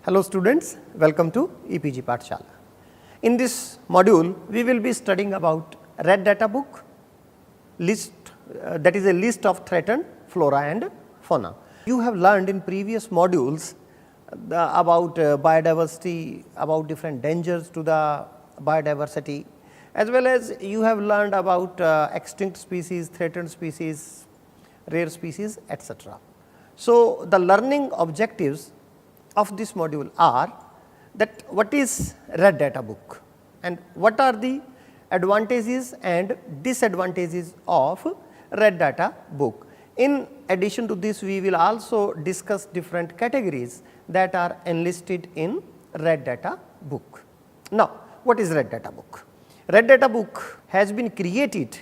Hello students, welcome to EPG Pathshala. In this module, we will be studying about Red Data Book, that is a list of threatened flora and fauna. You have learned in previous modules about biodiversity, about different dangers to the biodiversity, as well as you have learned about extinct species, threatened species, rare species, etc. So, the learning objectives of this module are that what is Red Data Book and what are the advantages and disadvantages of Red Data Book. In addition to this, we will also discuss different categories that are enlisted in Red Data Book. Now, what is Red Data Book? Red Data Book has been created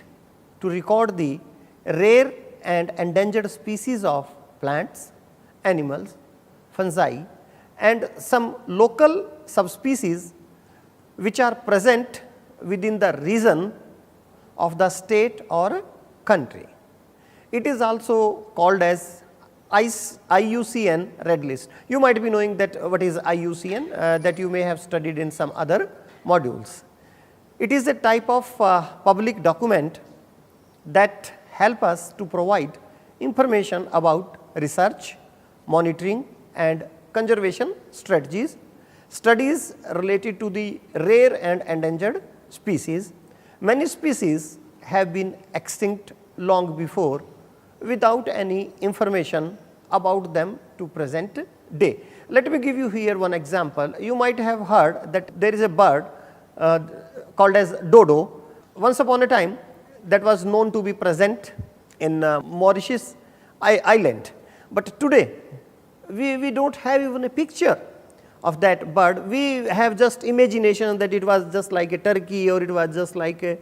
to record the rare and endangered species of plants, animals, fungi and some local subspecies which are present within the region of the state or country. It is also called as IUCN Red List. You might be knowing that what is IUCN, that you may have studied in some other modules. It is a type of public document that help us to provide information about research, monitoring and conservation strategies, studies related to the rare and endangered species. Many species have been extinct long before without any information about them to present day. Let me give you here one example. You might have heard that there is a bird called as dodo. Once upon a time, that was known to be present in Mauritius island, but today we do not have even a picture of that bird. We have just imagination that it was just like a turkey or it was just like a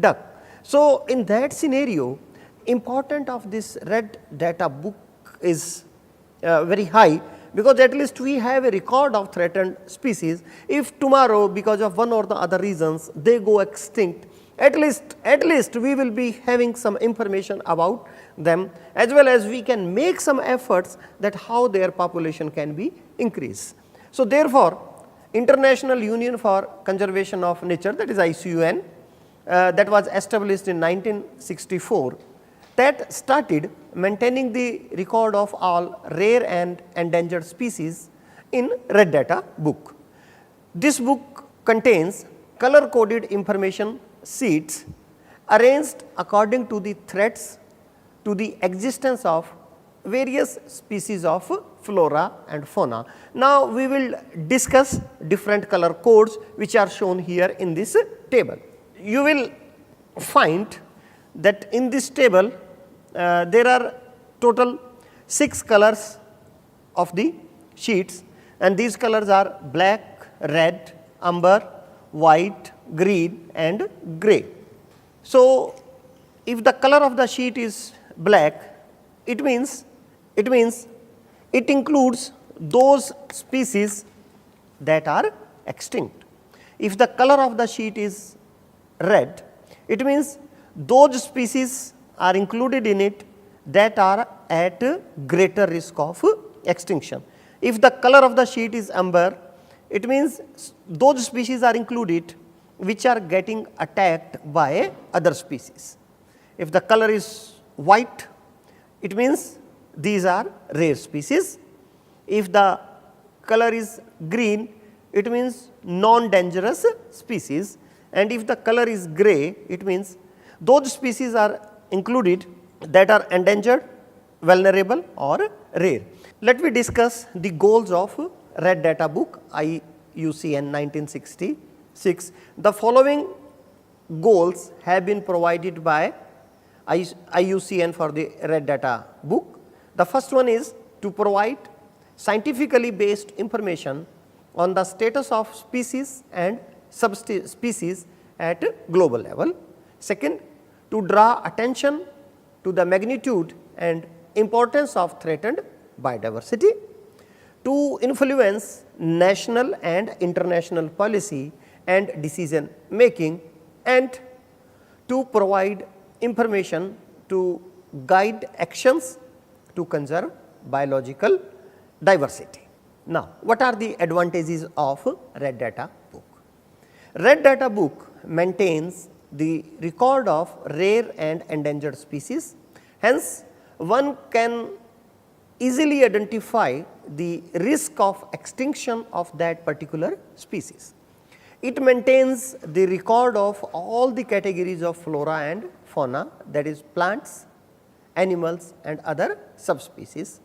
duck. So, in that scenario, importance of this Red Data Book is very high, because at least we have a record of threatened species. If tomorrow because of one or the other reasons they go extinct, at least we will be having some information about them, as well as we can make some efforts that how their population can be increased. So, therefore, International Union for Conservation of Nature, that is IUCN, that was established in 1964, that started maintaining the record of all rare and endangered species in Red Data Book. This book contains color coded information sheets arranged according to the threats to the existence of various species of flora and fauna. Now, we will discuss different color codes which are shown here in this table. You will find that in this table there are total 6 colors of the sheets, and these colors are black, red, amber, white, green and gray. So, if the color of the sheet is black, it means it includes those species that are extinct. If the color of the sheet is red, it means those species are included in it that are at greater risk of extinction. If the color of the sheet is amber, it means those species are included which are getting attacked by other species. If the color is white, it means these are rare species. If the color is green, it means non-dangerous species, and if the color is gray, it means those species are included that are endangered, vulnerable or rare. Let me discuss the goals of Red Data Book IUCN 1966. The following goals have been provided by IUCN for the Red Data Book. The first one is to provide scientifically based information on the status of species and subspecies at global level. Second, to draw attention to the magnitude and importance of threatened biodiversity. To influence national and international policy and decision making, and to provide information to guide actions to conserve biological diversity. Now, what are the advantages of Red Data Book? Red Data Book maintains the record of rare and endangered species. Hence, one can easily identify the risk of extinction of that particular species. It maintains the record of all the categories of flora and fauna, that is plants, animals and other subspecies.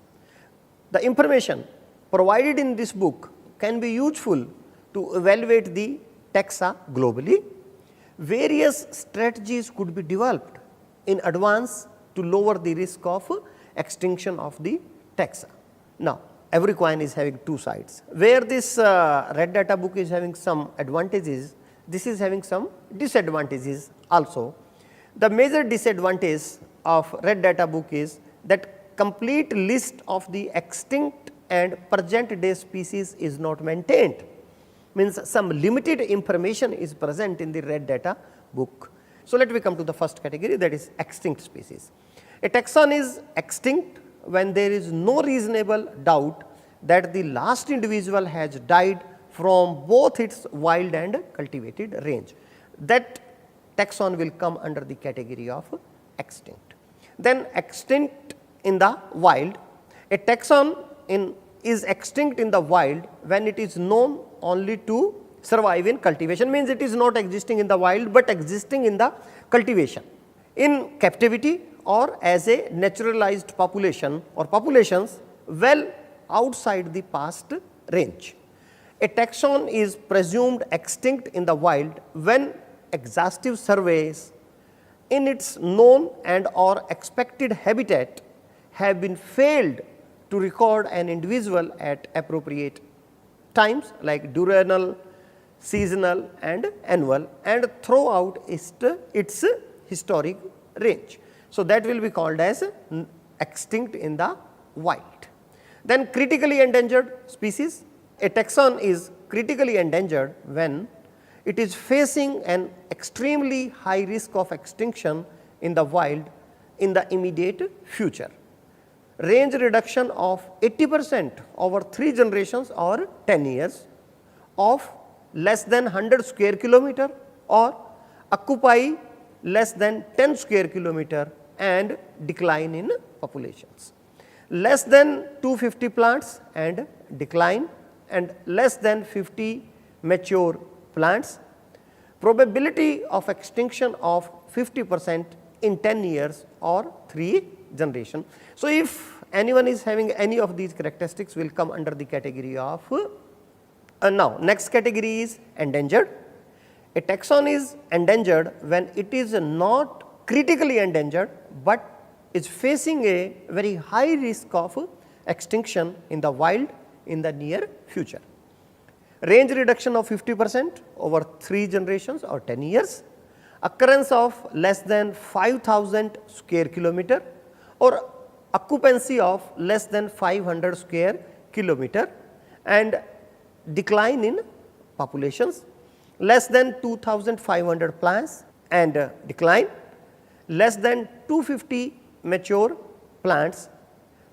The information provided in this book can be useful to evaluate the taxa globally. Various strategies could be developed in advance to lower the risk of extinction of the taxa. Now, every coin is having two sides. Where this Red Data Book is having some advantages, this is having some disadvantages also. The major disadvantage of Red Data Book is that complete list of the extinct and present day species is not maintained. Means some limited information is present in the Red Data Book. So, let me come to the first category, that is extinct species. A taxon is extinct when there is no reasonable doubt that the last individual has died from both its wild and cultivated range. That taxon will come under the category of extinct. Then extinct in the wild, a taxon is extinct in the wild when it is known only to survive in cultivation, means it is not existing in the wild, but existing in the cultivation, in captivity or as a naturalized population or populations well outside the past range. A taxon is presumed extinct in the wild when exhaustive surveys in its known and or expected habitat have been failed to record an individual at appropriate times like diurnal, seasonal and annual, and throughout its historic range. So, that will be called as extinct in the wild. Then critically endangered species. A taxon is critically endangered when it is facing an extremely high risk of extinction in the wild in the immediate future. Range reduction of 80% over 3 generations or 10 years, of less than 100 square kilometer or occupy less than 10 square kilometer and decline in populations. Less than 250 plants and decline, and less than 50 mature plants. Probability of extinction of 50% in 10 years or 3 generations. So, if anyone is having any of these characteristics, will come under the category of now next category is endangered. A taxon is endangered when it is not critically endangered, but is facing a very high risk of extinction in the wild in the near future. Range reduction of 50% over 3 generations or 10 years, occurrence of less than 5,000 square kilometer or occupancy of less than 500 square kilometer, and decline in populations, less than 2,500 plants and decline, less than 250 mature plants,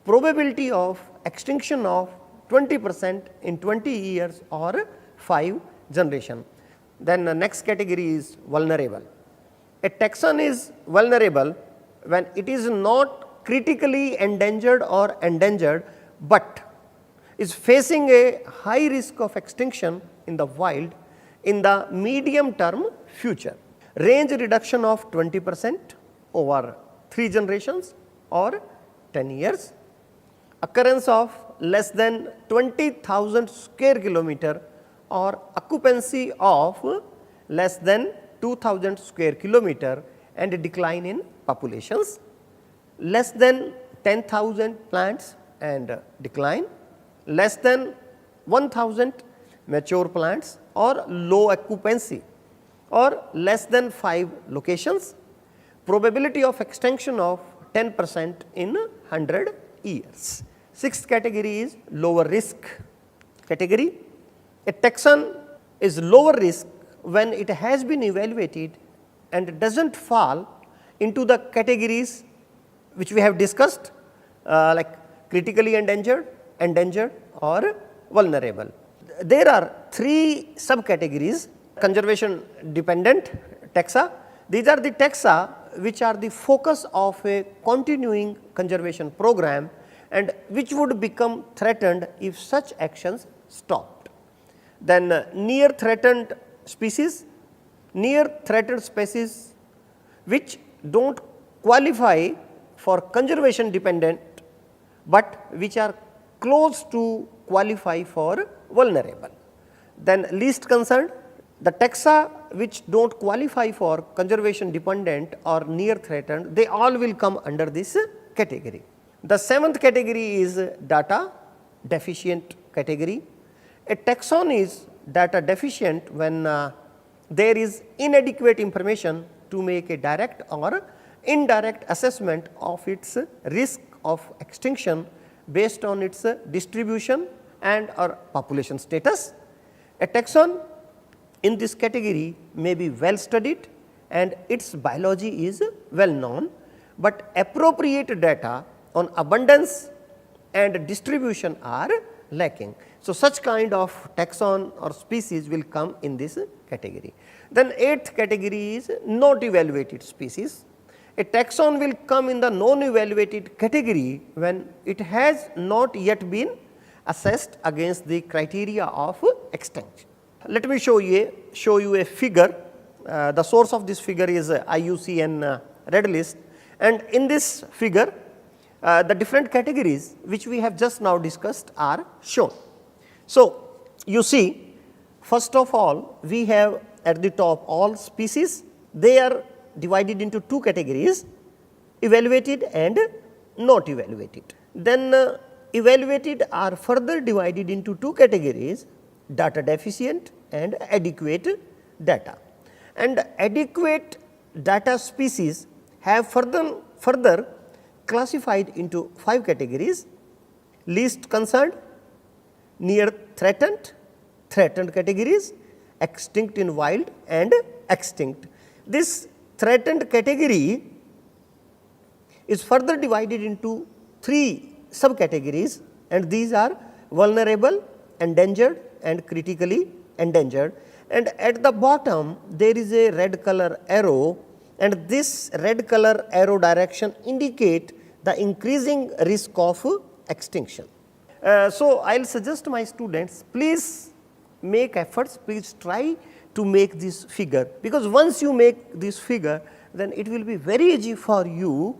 probability of extinction of 20% in 20 years or 5 generation. Then the next category is vulnerable. A taxon is vulnerable when it is not critically endangered or endangered, but is facing a high risk of extinction in the wild in the medium term future. Range reduction of 20% over 3 generations or 10 years, occurrence of less than 20,000 square kilometer or occupancy of less than 2,000 square kilometer and a decline in populations, less than 10,000 plants and decline, less than 1,000 mature plants or low occupancy or less than 5 locations, probability of extinction of 10% in 100 years. Sixth category is lower risk category. A taxon is lower risk when it has been evaluated and does not fall into the categories which we have discussed like critically endangered, endangered or vulnerable. There are three subcategories: conservation dependent taxa. These are the taxa which are the focus of a continuing conservation program and which would become threatened if such actions stopped. Then near threatened species which do not qualify for conservation dependent, but which are close to qualify for vulnerable. Then least concerned, the taxa which do not qualify for conservation dependent or near threatened, they all will come under this category. The seventh category is data deficient category. A taxon is data deficient when there is inadequate information to make a direct or indirect assessment of its risk of extinction based on its distribution and or population status. A taxon in this category may be well studied and its biology is well known, but appropriate data on abundance and distribution are lacking. So, such kind of taxon or species will come in this category. Then eighth category is not evaluated species. A taxon will come in the non evaluated category when it has not yet been assessed against the criteria of extinction. Let me show you a figure. The source of this figure is IUCN Red List, and in this figure the different categories which we have just now discussed are shown. So, you see, first of all we have at the top all species. They are divided into two categories, evaluated and not evaluated. Then evaluated are further divided into two categories, data deficient and adequate data. And adequate data species have further classified into 5 categories: least concerned, near threatened, threatened categories, extinct in wild and extinct. This threatened category is further divided into 3 subcategories, and these are vulnerable, endangered and critically endangered. And at the bottom there is a red color arrow, and this red color arrow direction indicate the increasing risk of extinction. So, I will suggest my students, please make efforts, please try to make this figure, because once you make this figure, then it will be very easy for you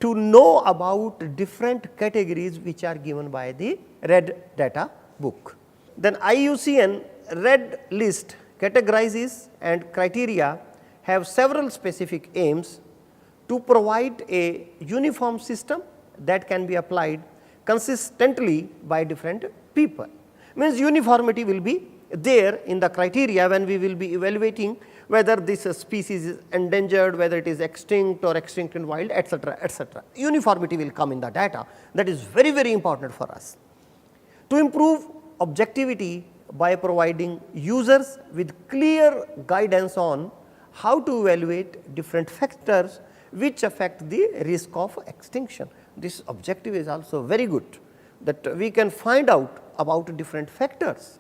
to know about different categories which are given by the red data book. Then IUCN Red List categorizes and criteria have several specific aims to provide a uniform system that can be applied consistently by different people. Means uniformity will be there in the criteria when we will be evaluating whether this species is endangered, whether it is extinct or extinct in wild, etc., etc. Uniformity will come in the data. That is very, very important for us. To improve objectivity by providing users with clear guidance on how to evaluate different factors which affect the risk of extinction. This objective is also very good, that we can find out about different factors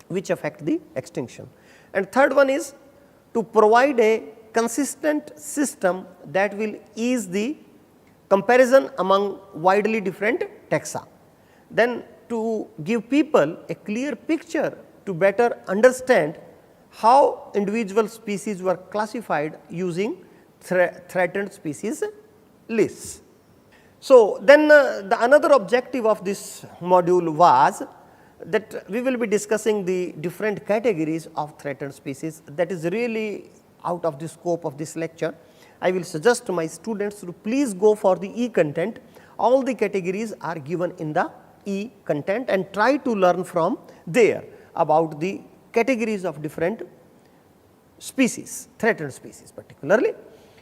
which affect the extinction. And third one is to provide a consistent system that will ease the comparison among widely different taxa. Then to give people a clear picture to better understand how individual species were classified using threatened species lists. So, then the another objective of this module was that we will be discussing the different categories of threatened species. That is really out of the scope of this lecture. I will suggest to my students to please go for the e-content. All the categories are given in the e-content, and try to learn from there about the categories of different species, threatened species particularly.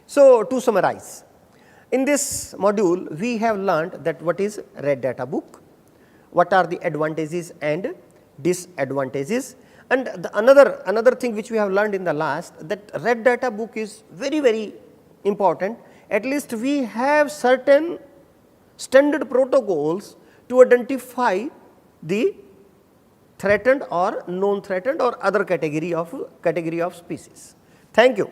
So, to summarize, in this module we have learned that what is red data book, what are the advantages and disadvantages, and the another thing which we have learned in the last, that red data book is very, very important. At least we have certain standard protocols to identify the threatened or non threatened or other category of species. Thank you.